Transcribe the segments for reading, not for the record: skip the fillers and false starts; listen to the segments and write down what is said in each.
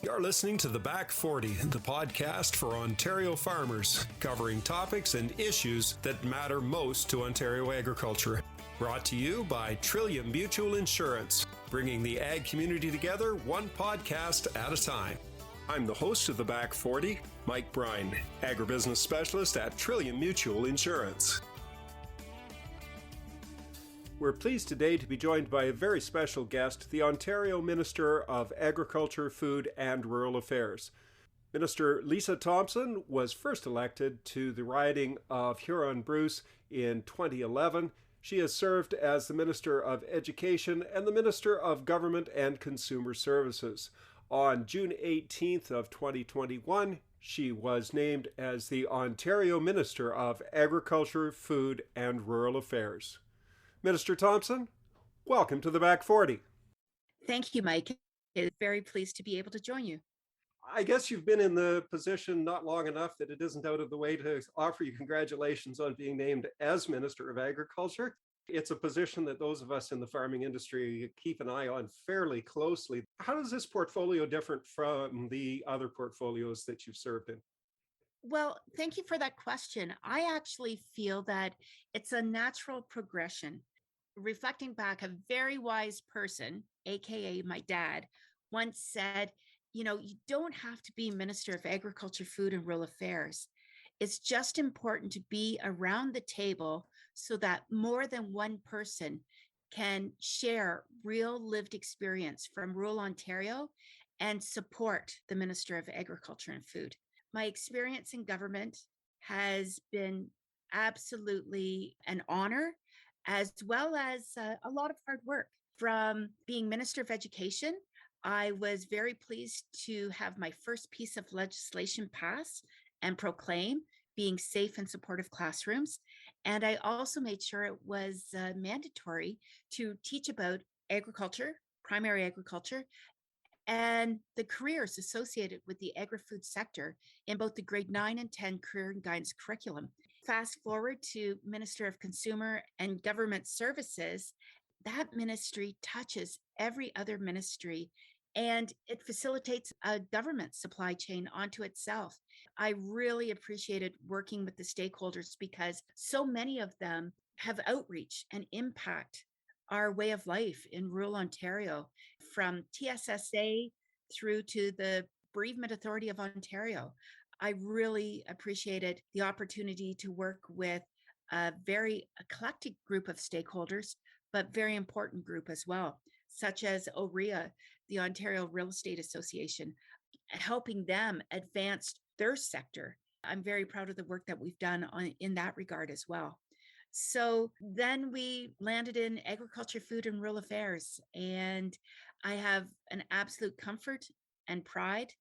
You're listening to The Back 40, the podcast for Ontario farmers, covering topics and issues that matter most to Ontario agriculture. Brought to you by Trillium Mutual Insurance, bringing the ag community together one podcast at a time. I'm the host of The Back 40, Mike Bryan, agribusiness specialist at Trillium Mutual Insurance. We're pleased today to be joined by a very special guest, the Ontario Minister of Agriculture, Food and Rural Affairs. Minister Lisa Thompson was first elected to the riding of Huron-Bruce in 2011. She has served as the Minister of Education and the Minister of Government and Consumer Services. On June 18th of 2021, she was named as the Ontario Minister of Agriculture, Food and Rural Affairs. Minister Thompson, welcome to the Back 40. Thank you, Mike. I'm very pleased to be able to join you. I guess you've been in the position not long enough that it isn't out of the way to offer you congratulations on being named as Minister of Agriculture. It's a position that those of us in the farming industry keep an eye on fairly closely. How does this portfolio differ from the other portfolios that you've served in? Well, thank you for that question. I actually feel that it's a natural progression. Reflecting back, a very wise person, AKA my dad, once said, you don't have to be Minister of Agriculture, Food and Rural Affairs. It's just important to be around the table so that more than one person can share real lived experience from rural Ontario and support the Minister of Agriculture and Food. My experience in government has been absolutely an honor, as well as a lot of hard work. From being Minister of Education, I was very pleased to have my first piece of legislation pass and proclaim being safe and supportive classrooms. And I also made sure it was mandatory to teach about agriculture, primary agriculture, and the careers associated with the agri-food sector in both the grade 9 and 10 career and guidance curriculum. Fast forward to Minister of Consumer and Government Services, that ministry touches every other ministry and it facilitates a government supply chain onto itself. I really appreciated working with the stakeholders because so many of them have outreach and impact our way of life in rural Ontario, from TSSA through to the Bereavement Authority of Ontario. I really appreciated the opportunity to work with a very eclectic group of stakeholders, but very important group as well, such as OREA, the Ontario Real Estate Association, helping them advance their sector. I'm very proud of the work that we've done in that regard as well. So then we landed in Agriculture, Food and Rural Affairs, and I have an absolute comfort and pride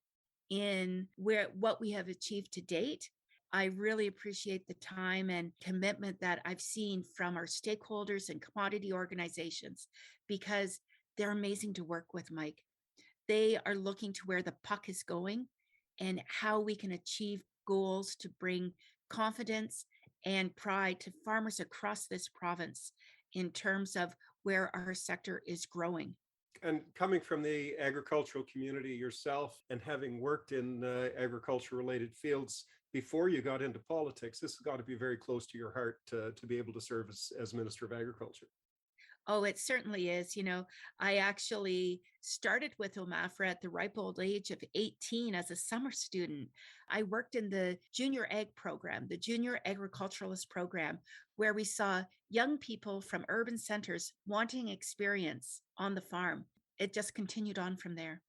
in what we have achieved to date. I really appreciate the time and commitment that I've seen from our stakeholders and commodity organizations because they're amazing to work with, Mike. They are looking to where the puck is going and how we can achieve goals to bring confidence and pride to farmers across this province in terms of where our sector is growing. And coming from the agricultural community yourself and having worked in agriculture-related fields before you got into politics, this has got to be very close to your heart to be able to serve as Minister of Agriculture. Oh, it certainly is. I actually started with OMAFRA at the ripe old age of 18 as a summer student. I worked in the junior ag program, the junior agriculturalist program, where we saw young people from urban centers wanting experience on the farm. It just continued on from there.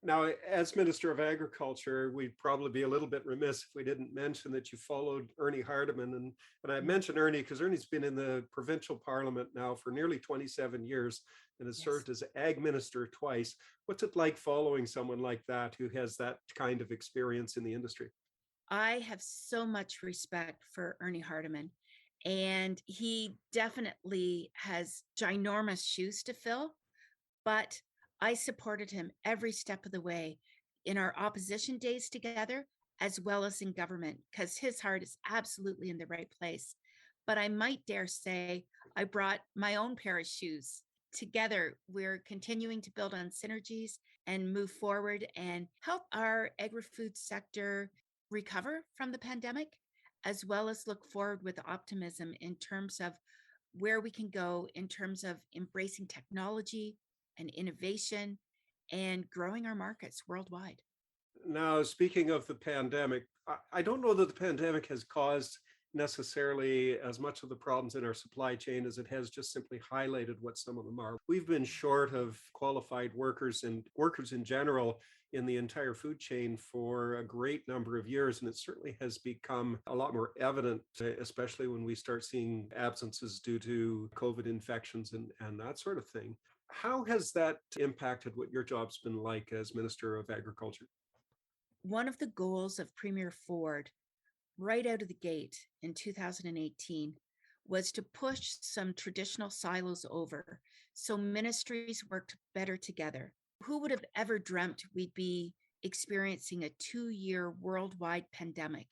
Now, as Minister of Agriculture, we'd probably be a little bit remiss if we didn't mention that you followed Ernie Hardeman. And I mentioned Ernie because Ernie's been in the provincial parliament now for nearly 27 years and has served as ag minister twice. What's it like following someone like that who has that kind of experience in the industry? I have so much respect for Ernie Hardeman, and he definitely has ginormous shoes to fill, but I supported him every step of the way in our opposition days together, as well as in government, because his heart is absolutely in the right place. But I might dare say I brought my own pair of shoes together, we're continuing to build on synergies and move forward and help our agri-food sector recover from the pandemic, as well as look forward with optimism in terms of where we can go in terms of embracing technology and innovation and growing our markets worldwide. Now, speaking of the pandemic, I don't know that the pandemic has caused necessarily as much of the problems in our supply chain as it has just simply highlighted what some of them are. We've been short of qualified workers and workers in general in the entire food chain for a great number of years, and it certainly has become a lot more evident, especially when we start seeing absences due to COVID infections and that sort of thing. How has that impacted what your job's been like as Minister of Agriculture? One of the goals of Premier Ford right out of the gate in 2018 was to push some traditional silos over so ministries worked better together. Who would have ever dreamt we'd be experiencing a 2-year worldwide pandemic?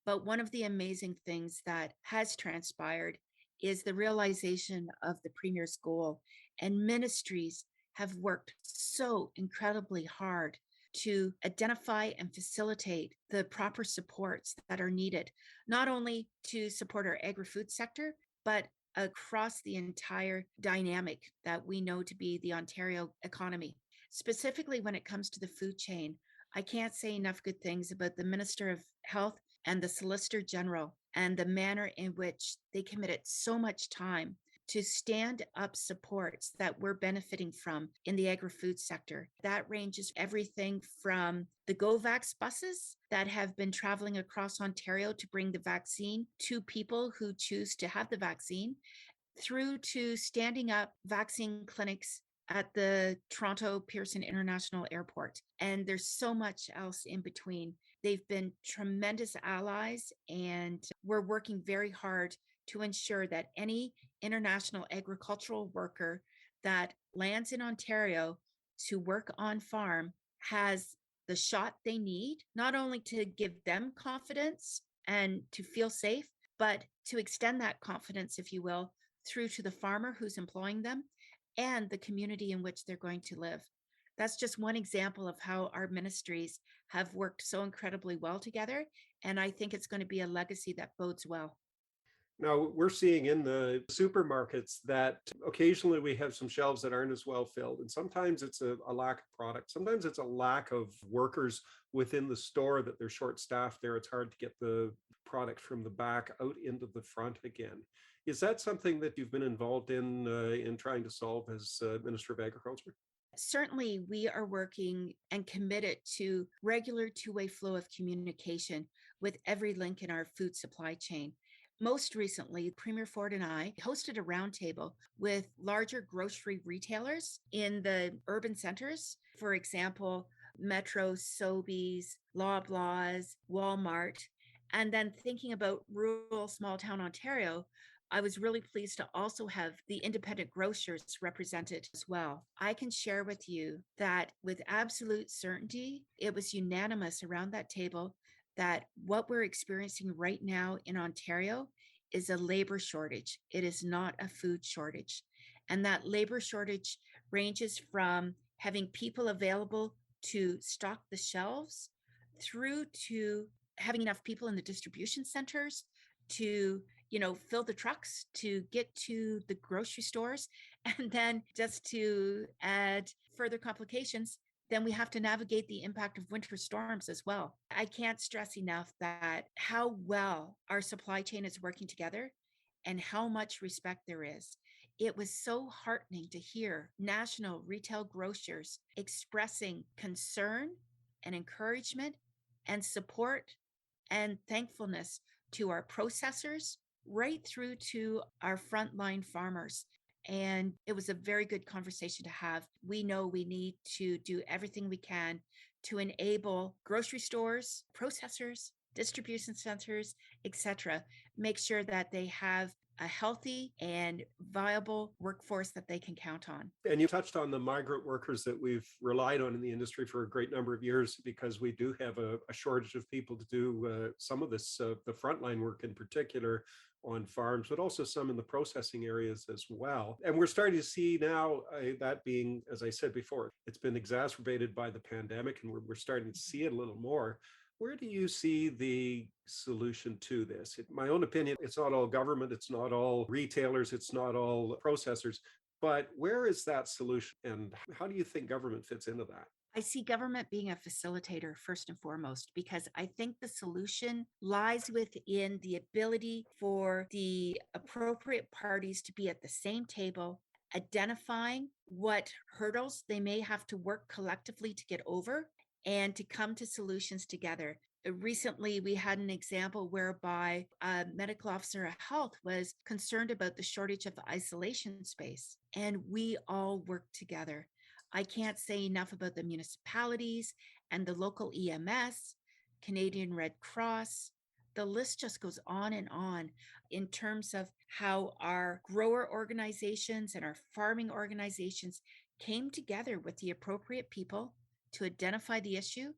But one of the amazing things that has transpired is the realization of the Premier's goal. And ministries have worked so incredibly hard to identify and facilitate the proper supports that are needed, not only to support our agri-food sector, but across the entire dynamic that we know to be the Ontario economy. Specifically, when it comes to the food chain, I can't say enough good things about the Minister of Health and the Solicitor General and the manner in which they committed so much time to stand up supports that we're benefiting from in the agri-food sector. That ranges everything from the GoVax buses that have been traveling across Ontario to bring the vaccine to people who choose to have the vaccine, through to standing up vaccine clinics at the Toronto Pearson International Airport. And there's so much else in between. They've been tremendous allies, and we're working very hard to ensure that any international agricultural worker that lands in Ontario to work on farm has the shot they need, not only to give them confidence and to feel safe, but to extend that confidence, if you will, through to the farmer who's employing them and the community in which they're going to live. That's just one example of how our ministries have worked so incredibly well together. And I think it's going to be a legacy that bodes well. Now, we're seeing in the supermarkets that occasionally we have some shelves that aren't as well filled, and sometimes it's a lack of product. Sometimes it's a lack of workers within the store, that they're short staffed there. It's hard to get the product from the back out into the front again. Is that something that you've been involved in trying to solve as Minister of Agriculture? Certainly, we are working and committed to regular two-way flow of communication with every link in our food supply chain. Most recently, Premier Ford and I hosted a roundtable with larger grocery retailers in the urban centers. For example, Metro, Sobeys, Loblaws, Walmart. And then thinking about rural small town Ontario, I was really pleased to also have the independent grocers represented as well. I can share with you that with absolute certainty, it was unanimous around that table that what we're experiencing right now in Ontario is a labor shortage. It is not a food shortage. And that labor shortage ranges from having people available to stock the shelves through to having enough people in the distribution centers to fill the trucks to get to the grocery stores. And then just to add further complications, then we have to navigate the impact of winter storms as well. I can't stress enough that how well our supply chain is working together and how much respect there is. It was so heartening to hear national retail grocers expressing concern and encouragement and support and thankfulness to our processors, right through to our frontline farmers. And it was a very good conversation to have. We know we need to do everything we can to enable grocery stores, processors, distribution centers, etc., make sure that they have a healthy and viable workforce that they can count on. And you touched on the migrant workers that we've relied on in the industry for a great number of years because we do have a shortage of people to do some of this, the frontline work in particular on farms, but also some in the processing areas as well. And we're starting to see now that being, as I said before, it's been exacerbated by the pandemic, and we're starting to see it a little more. Where do you see the solution to this? In my own opinion, it's not all government, it's not all retailers, it's not all processors. But where is that solution, and how do you think government fits into that? I see government being a facilitator first and foremost, because I think the solution lies within the ability for the appropriate parties to be at the same table, identifying what hurdles they may have to work collectively to get over and to come to solutions together. Recently, we had an example whereby a medical officer of health was concerned about the shortage of isolation space, and we all worked together. I can't say enough about the municipalities and the local EMS, Canadian Red Cross. The list just goes on and on in terms of how our grower organizations and our farming organizations came together with the appropriate people to identify the issue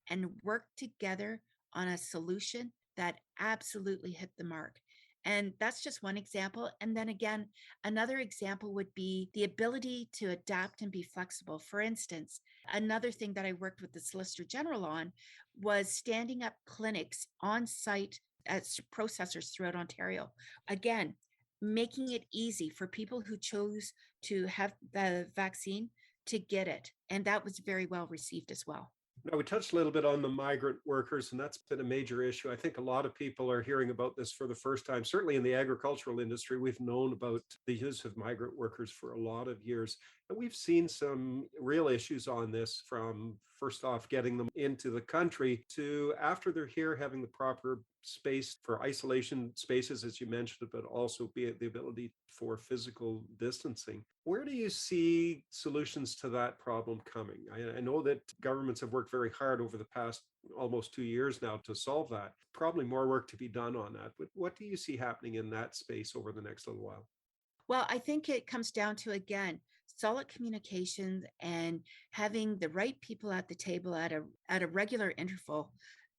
and work together on a solution that absolutely hit the mark. And that's just one example. And then again, another example would be the ability to adapt and be flexible. For instance, another thing that I worked with the Solicitor General on was standing up clinics on site at processors throughout Ontario. Again, making it easy for people who chose to have the vaccine to get it. And that was very well received as well. Now, we touched a little bit on the migrant workers, and that's been a major issue. I think a lot of people are hearing about this for the first time. Certainly in the agricultural industry, we've known about the use of migrant workers for a lot of years. And we've seen some real issues on this, from first off, getting them into the country to after they're here, having the proper space for isolation spaces, as you mentioned, but also be the ability for physical distancing. Where do you see solutions to that problem coming? I know that governments have worked very hard over the past almost 2 years now to solve that. Probably more work to be done on that. But what do you see happening in that space over the next little while? Well, I think it comes down to, again, solid communications and having the right people at the table at a regular interval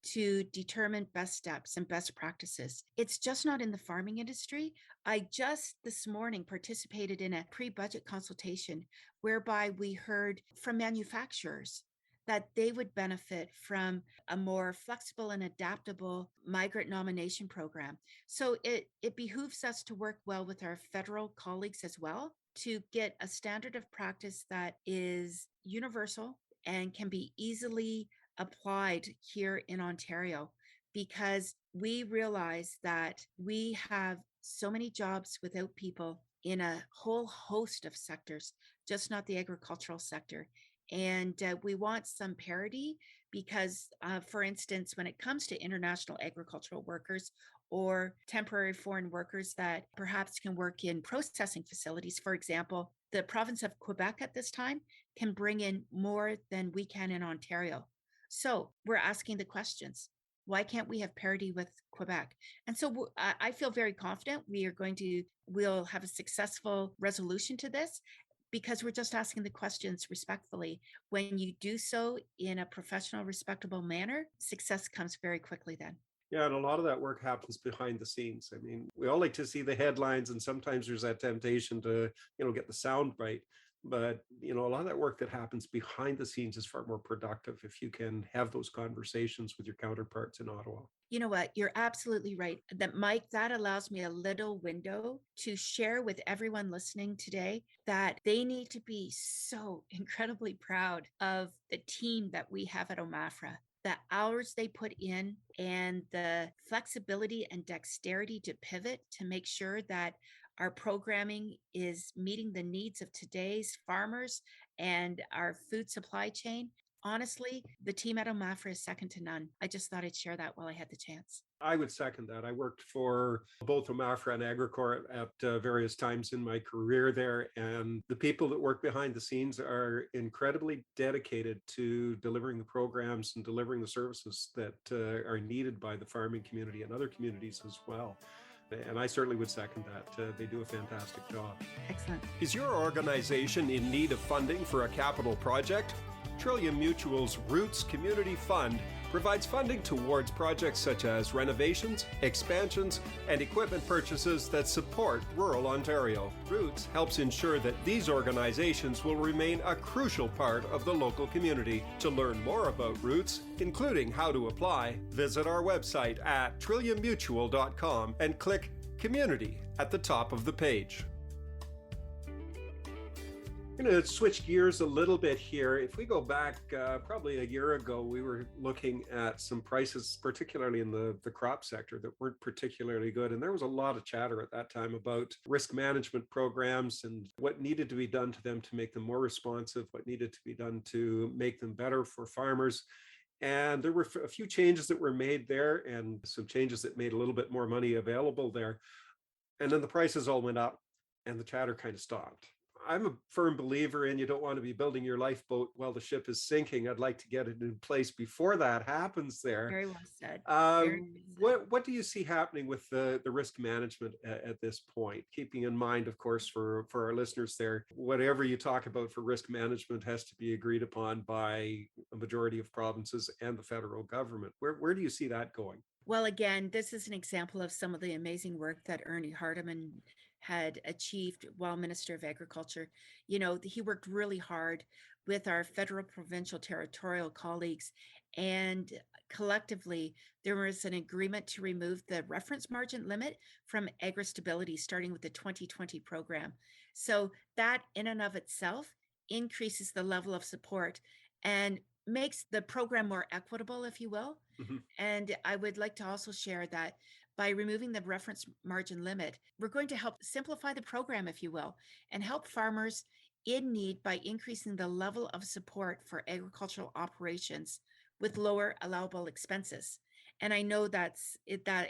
to determine best steps and best practices. It's just not in the farming industry. I just this morning participated in a pre-budget consultation whereby we heard from manufacturers that they would benefit from a more flexible and adaptable migrant nomination program. So it behooves us to work well with our federal colleagues as well to get a standard of practice that is universal and can be easily applied here in Ontario, because we realize that we have so many jobs without people in a whole host of sectors, just not the agricultural sector. And we want some parity because, for instance, when it comes to international agricultural workers or temporary foreign workers that perhaps can work in processing facilities, for example, the province of Quebec at this time can bring in more than we can in Ontario. So we're asking the questions. Why can't we have parity with Quebec? And so I feel very confident we'll have a successful resolution to this, because we're just asking the questions respectfully. When you do so in a professional, respectable manner, success comes very quickly then. Yeah, and a lot of that work happens behind the scenes. I mean, we all like to see the headlines, and sometimes there's that temptation to, get the sound bite. But, a lot of that work that happens behind the scenes is far more productive if you can have those conversations with your counterparts in Ottawa. You know what? You're absolutely right. That, Mike, that allows me a little window to share with everyone listening today that they need to be so incredibly proud of the team that we have at OMAFRA. The hours they put in and the flexibility and dexterity to pivot to make sure that our programming is meeting the needs of today's farmers and our food supply chain. Honestly, the team at OMAFRA is second to none. I just thought I'd share that while I had the chance. I would second that. I worked for both OMAFRA and Agricor at various times in my career there. And the people that work behind the scenes are incredibly dedicated to delivering the programs and delivering the services that are needed by the farming community and other communities as well. And I certainly would second that. They do a fantastic job. Excellent. Is your organization in need of funding for a capital project? Trillium Mutual's Roots Community Fund provides funding towards projects such as renovations, expansions, and equipment purchases that support rural Ontario. Roots helps ensure that these organizations will remain a crucial part of the local community. To learn more about Roots, including how to apply, visit our website at trilliummutual.com and click Community at the top of the page. I'm going to switch gears a little bit here. If we go back probably a year ago, we were looking at some prices, particularly in the crop sector, that weren't particularly good. And there was a lot of chatter at that time about risk management programs and what needed to be done to them to make them more responsive, what needed to be done to make them better for farmers. And there were a few changes that were made there and some changes that made a little bit more money available there. And then the prices all went up and the chatter kind of stopped. I'm a firm believer in you don't want to be building your lifeboat while the ship is sinking. I'd like to get it in place before that happens there. Very well said. What do you see happening with the risk management at this point? Keeping in mind, of course, for our listeners there, whatever you talk about for risk management has to be agreed upon by a majority of provinces and the federal government. Where do you see that going? Well, again, this is an example of some of the amazing work that Ernie Hardeman had achieved while Minister of Agriculture. You know, he worked really hard with our federal, provincial, territorial colleagues, and collectively, there was an agreement to remove the reference margin limit from agri-stability, starting with the 2020 program. So that in and of itself increases the level of support and makes the program more equitable, if you will. Mm-hmm. And I would like to also share that by removing the reference margin limit, we're going to help simplify the program, if you will, and help farmers in need by increasing the level of support for agricultural operations with lower allowable expenses. And I know that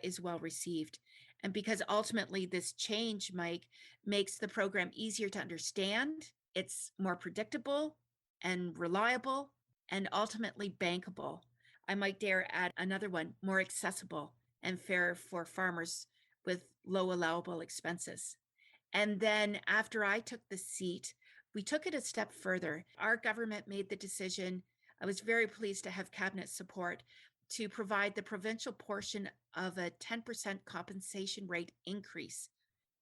is well received. And because ultimately this change, Mike, makes the program easier to understand, it's more predictable and reliable, and ultimately bankable. I might dare add another one, more accessible and fair for farmers with low allowable expenses. And then after I took the seat, we took it a step further. Our government made the decision. I was very pleased to have cabinet support to provide the provincial portion of a 10% compensation rate increase,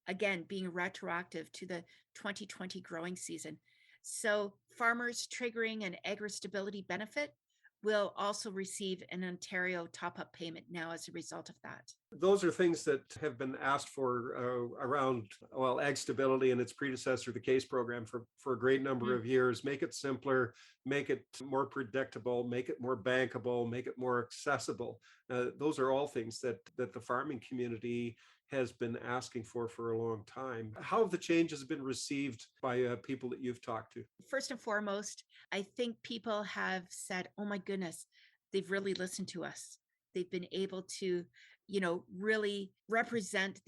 again, being retroactive to the 2020 growing season. So farmers triggering an agri-stability benefit will also receive an Ontario top-up payment now as a result of that. Those are things that have been asked for around, well, Ag Stability and its predecessor, the CASE program, for a great number of years. Make it simpler, make it more predictable, make it more bankable, make it more accessible. Those are all things that the farming community has been asking for a long time. How have the changes been received by people that you've talked to? First and foremost, I think people have said, oh my goodness, they've really listened to us. They've been able to, really represent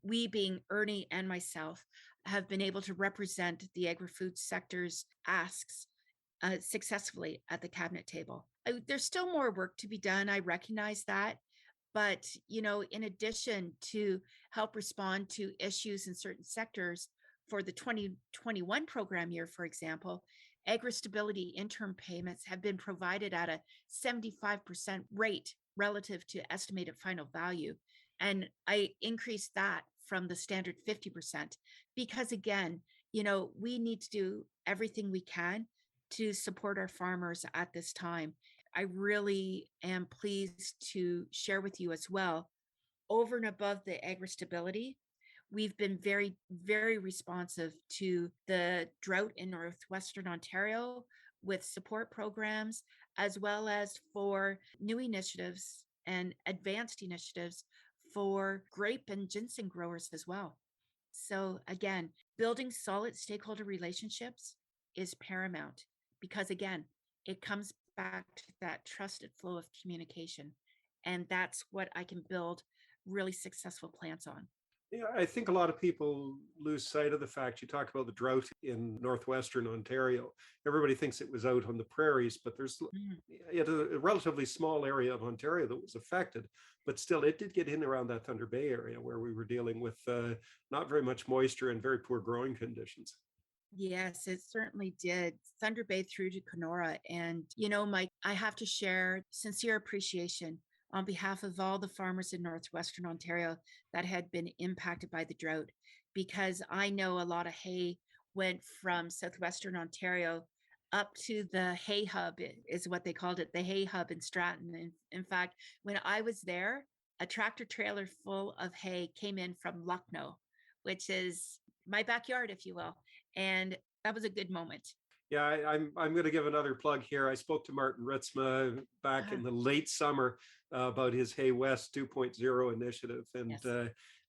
we being Ernie and myself have been able to represent the agri-food sector's asks successfully at the cabinet table. There's still more work to be done. I recognize that. But, in addition to help respond to issues in certain sectors for the 2021 program year, for example, agri-stability interim payments have been provided at a 75% rate relative to estimated final value. And I increased that from the standard 50% because, again, we need to do everything we can to support our farmers at this time. I really am pleased to share with you as well, over and above the agri-stability, we've been very, very responsive to the drought in Northwestern Ontario with support programs, as well as for new initiatives and advanced initiatives for grape and ginseng growers as well. So again, building solid stakeholder relationships is paramount because, again, it comes back to that trusted flow of communication. And that's what I can build really successful plans on. Yeah, I think a lot of people lose sight of the fact. You talk about the drought in Northwestern Ontario. Everybody thinks it was out on the prairies, but there's Mm. a relatively small area of Ontario that was affected, but still it did get in around that Thunder Bay area where we were dealing with not very much moisture and very poor growing conditions. Yes, it certainly did. Thunder Bay through to Kenora. And, Mike, I have to share sincere appreciation on behalf of all the farmers in Northwestern Ontario that had been impacted by the drought, because I know a lot of hay went from Southwestern Ontario up to the hay hub, is what they called it, the hay hub in Stratton. And in fact, when I was there, a tractor trailer full of hay came in from Lucknow, which is my backyard, if you will. And that was a good moment. Yeah, I'm going to give another plug here. I spoke to Martin Ritzma back Ah, in the late summer about his Hay West 2.0 initiative, and yes.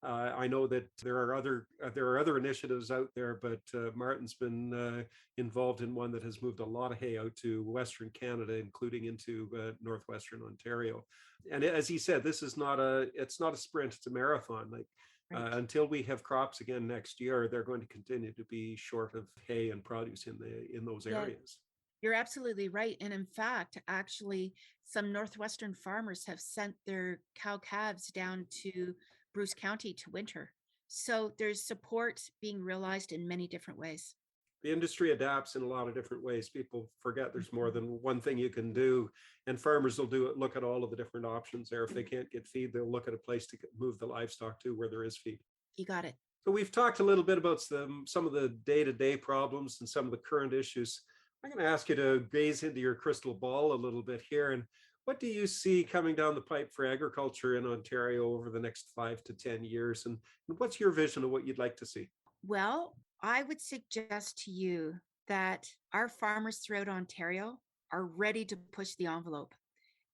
I know that there are other initiatives out there, but Martin's been involved in one that has moved a lot of hay out to Western Canada, including into Northwestern Ontario. And as he said, this is not it's not a sprint; it's a marathon. Like Right. until we have crops again next year, they're going to continue to be short of hay and produce in those Yeah, areas. you're absolutely right. And in fact, actually, some Northwestern farmers have sent their cow calves down to Bruce County to winter. So there's support being realized in many different ways. The industry adapts in a lot of different ways. People forget there's more Mhm. than one thing you can do, and farmers will do it. Look at all of the different options there. If they can't get feed, they'll look at a place to move the livestock to where there is feed. You got it. So we've talked a little bit about some of the day-to-day problems and some of the current issues. I'm going to ask you to gaze into your crystal ball a little bit here. And what do you see coming down the pipe for agriculture in Ontario over the next 5 to 10 years? And what's your vision of what you'd like to see? Well, I would suggest to you that our farmers throughout Ontario are ready to push the envelope,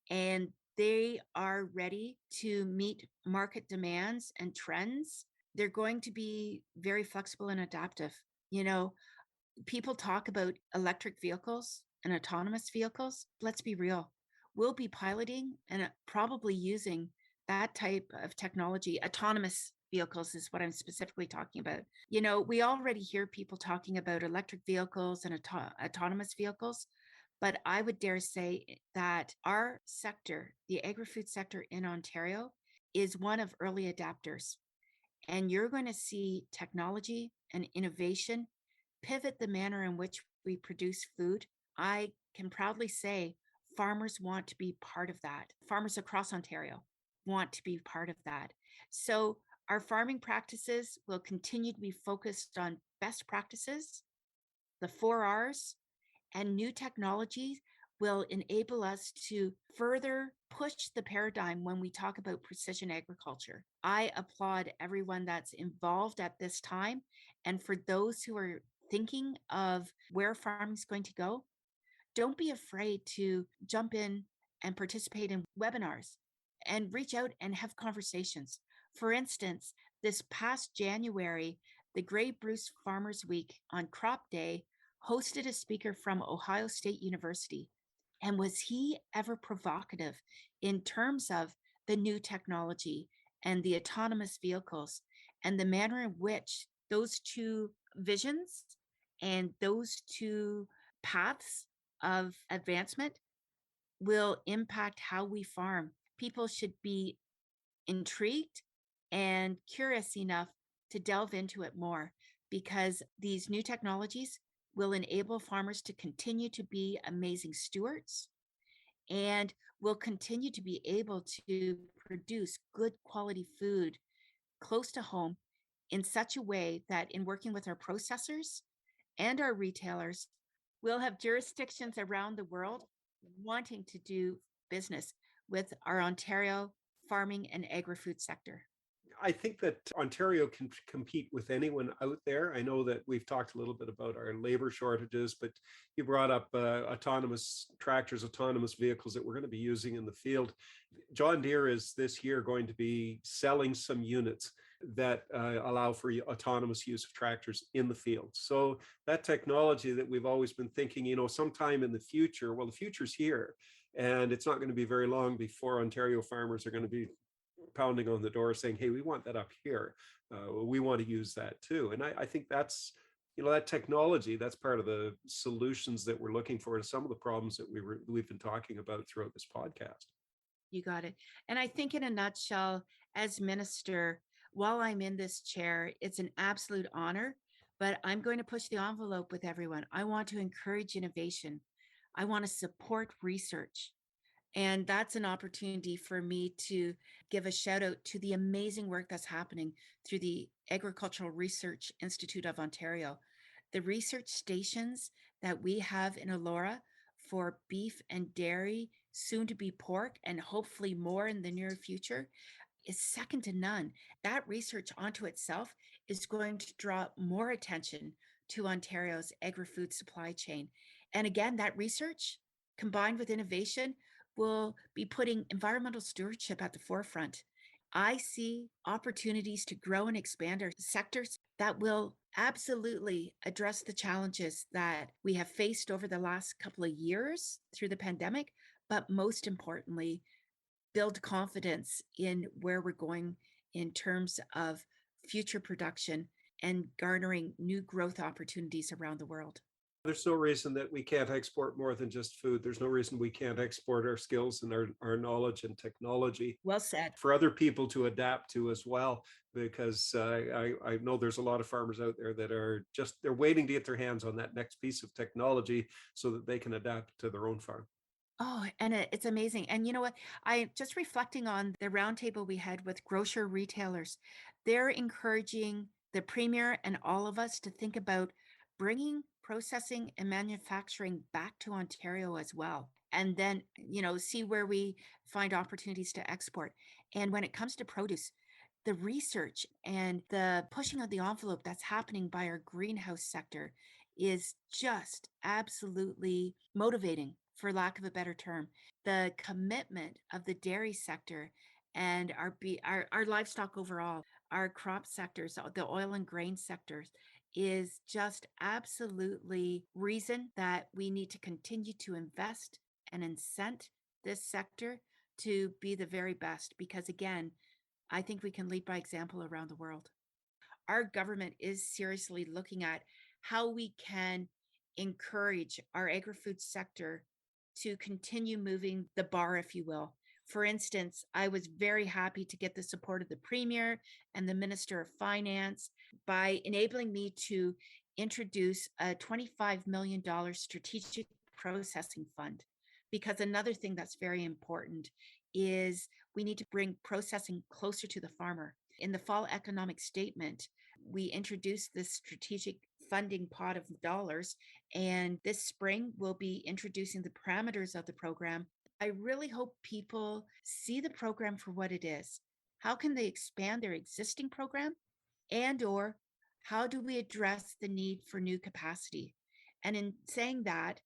and they are ready to meet market demands and trends. They're going to be very flexible and adaptive. You know, People talk about electric vehicles and autonomous vehicles. Let's be real. We'll be piloting and probably using that type of technology. Autonomous vehicles is what I'm specifically talking about. We already hear people talking about electric vehicles and autonomous vehicles, but I would dare say that our sector, the agri-food sector in Ontario, is one of early adapters. And you're going to see technology and innovation pivot the manner in which we produce food. I can proudly say farmers want to be part of that. Farmers across Ontario want to be part of that. So our farming practices will continue to be focused on best practices, the 4 R's, and new technologies will enable us to further push the paradigm when we talk about precision agriculture. I applaud everyone that's involved at this time. And for those who are thinking of where farming is going to go, don't be afraid to jump in and participate in webinars and reach out and have conversations. For instance, this past January, the Grey Bruce Farmers Week on Crop Day hosted a speaker from Ohio State University. And was he ever provocative in terms of the new technology and the autonomous vehicles and the manner in which those two visions and those two paths of advancement will impact how we farm? People should be intrigued and curious enough to delve into it more, because these new technologies will enable farmers to continue to be amazing stewards and will continue to be able to produce good quality food close to home in such a way that, in working with our processors and our retailers, we'll have jurisdictions around the world wanting to do business with our Ontario farming and agri-food sector. I think that Ontario can compete with anyone out there. I know that we've talked a little bit about our labor shortages, but you brought up autonomous tractors, autonomous vehicles that we're going to be using in the field. John Deere is this year going to be selling some units that allow for autonomous use of tractors in the field. So that technology that we've always been thinking, sometime in the future, well, the future's here, and it's not going to be very long before Ontario farmers are going to be pounding on the door saying, hey, we want that up here. We want to use that too. And I think that's, that technology, that's part of the solutions that we're looking for to some of the problems that we've been talking about throughout this podcast. You got it. And I think in a nutshell, as minister, while I'm in this chair, it's an absolute honor, but I'm going to push the envelope with everyone. I want to encourage innovation. I want to support research. And that's an opportunity for me to give a shout out to the amazing work that's happening through the Agricultural Research Institute of Ontario. The research stations that we have in Elora for beef and dairy, soon to be pork, and hopefully more in the near future is second to none. That research onto itself is going to draw more attention to Ontario's agri-food supply chain. And again, that research combined with innovation will be putting environmental stewardship at the forefront. I see opportunities to grow and expand our sectors that will absolutely address the challenges that we have faced over the last couple of years through the pandemic, but most importantly, build confidence in where we're going in terms of future production and garnering new growth opportunities around the world. There's no reason that we can't export more than just food. There's no reason we can't export our skills and our knowledge and technology Well said. for other people to adapt to as well, because I know there's a lot of farmers out there that are they're waiting to get their hands on that next piece of technology so that they can adapt to their own farm. Oh, and it's amazing. And you know what? I just reflecting on the roundtable we had with grocer retailers. They're encouraging the premier and all of us to think about bringing processing and manufacturing back to Ontario as well. And then, see where we find opportunities to export. And when it comes to produce, the research and the pushing of the envelope that's happening by our greenhouse sector is just absolutely motivating, for lack of a better term. The commitment of the dairy sector and our livestock overall, our crop sectors, the oil and grain sectors, is just absolutely reason that we need to continue to invest and incent this sector to be the very best. Because again, I think we can lead by example around the world. Our government is seriously looking at how we can encourage our agri-food sector to continue moving the bar, if you will. For instance, I was very happy to get the support of the Premier and the Minister of Finance by enabling me to introduce a $25 million strategic processing fund. Because another thing that's very important is we need to bring processing closer to the farmer. In the fall economic statement, we introduced this strategic funding pot of dollars, and this spring we'll be introducing the parameters of the program. I really hope people see the program for what it is. How can they expand their existing program, and or how do we address the need for new capacity? And in saying that,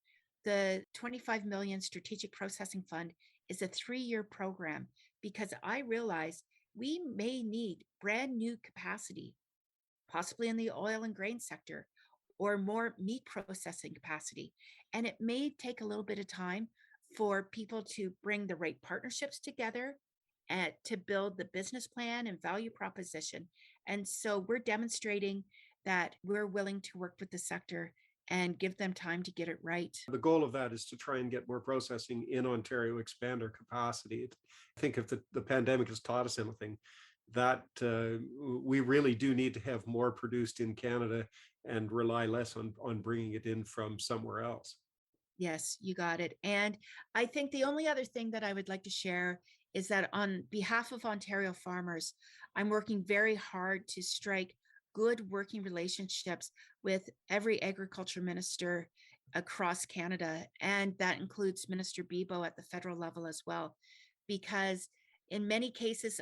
the 25 million strategic processing fund is a 3-year program, because I realize we may need brand new capacity, possibly in the oil and grain sector, or more meat processing capacity. And it may take a little bit of time for people to bring the right partnerships together and to build the business plan and value proposition. And so we're demonstrating that we're willing to work with the sector and give them time to get it right. The goal of that is to try and get more processing in Ontario, expand our capacity. I think if the pandemic has taught us anything, that we really do need to have more produced in Canada and rely less on bringing it in from somewhere else. Yes, you got it. And I think the only other thing that I would like to share is that on behalf of Ontario farmers, I'm working very hard to strike good working relationships with every agriculture minister across Canada. And that includes Minister Bebo at the federal level as well, because in many cases,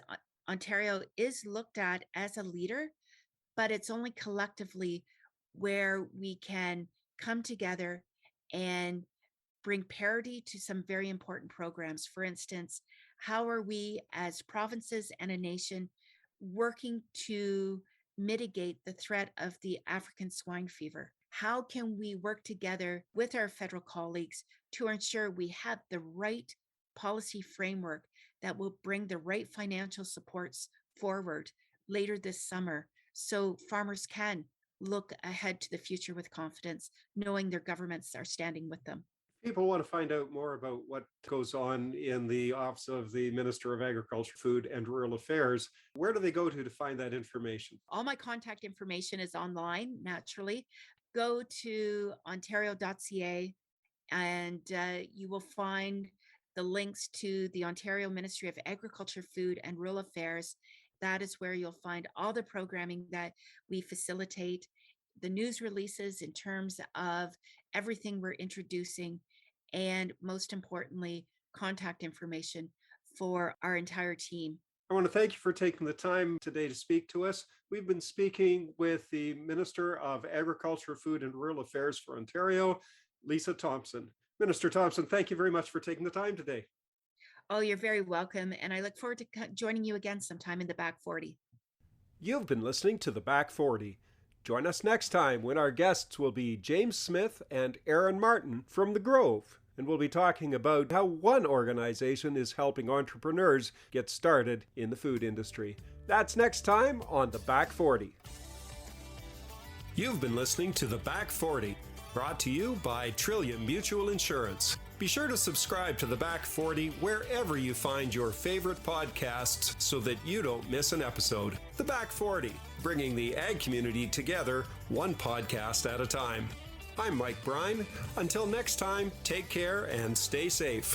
Ontario is looked at as a leader, but it's only collectively where we can come together and bring parity to some very important programs. For instance, how are we as provinces and a nation working to mitigate the threat of the African swine fever? How can we work together with our federal colleagues to ensure we have the right policy framework that will bring the right financial supports forward later this summer so farmers can look ahead to the future with confidence, knowing their governments are standing with them. People want to find out more about what goes on in the Office of the Minister of Agriculture, Food and Rural Affairs. Where do they go to find that information? All my contact information is online, naturally. Go to ontario.ca and you will find the links to the Ontario Ministry of Agriculture, Food and Rural Affairs. That is where you'll find all the programming that we facilitate, the news releases in terms of everything we're introducing, and most importantly, contact information for our entire team. I want to thank you for taking the time today to speak to us. We've been speaking with the Minister of Agriculture, Food and Rural Affairs for Ontario, Lisa Thompson. Minister Thompson, thank you very much for taking the time today. Oh, you're very welcome. And I look forward to joining you again sometime in the Back 40. You've been listening to the Back 40. Join us next time when our guests will be James Smith and Aaron Martin from The Grove. And we'll be talking about how one organization is helping entrepreneurs get started in the food industry. That's next time on the Back 40. You've been listening to the Back 40, brought to you by Trillium Mutual Insurance. Be sure to subscribe to the Back 40 wherever you find your favorite podcasts so that you don't miss an episode. The Back 40, bringing the ag community together one podcast at a time. I'm Mike Brine. Until next time, take care and stay safe.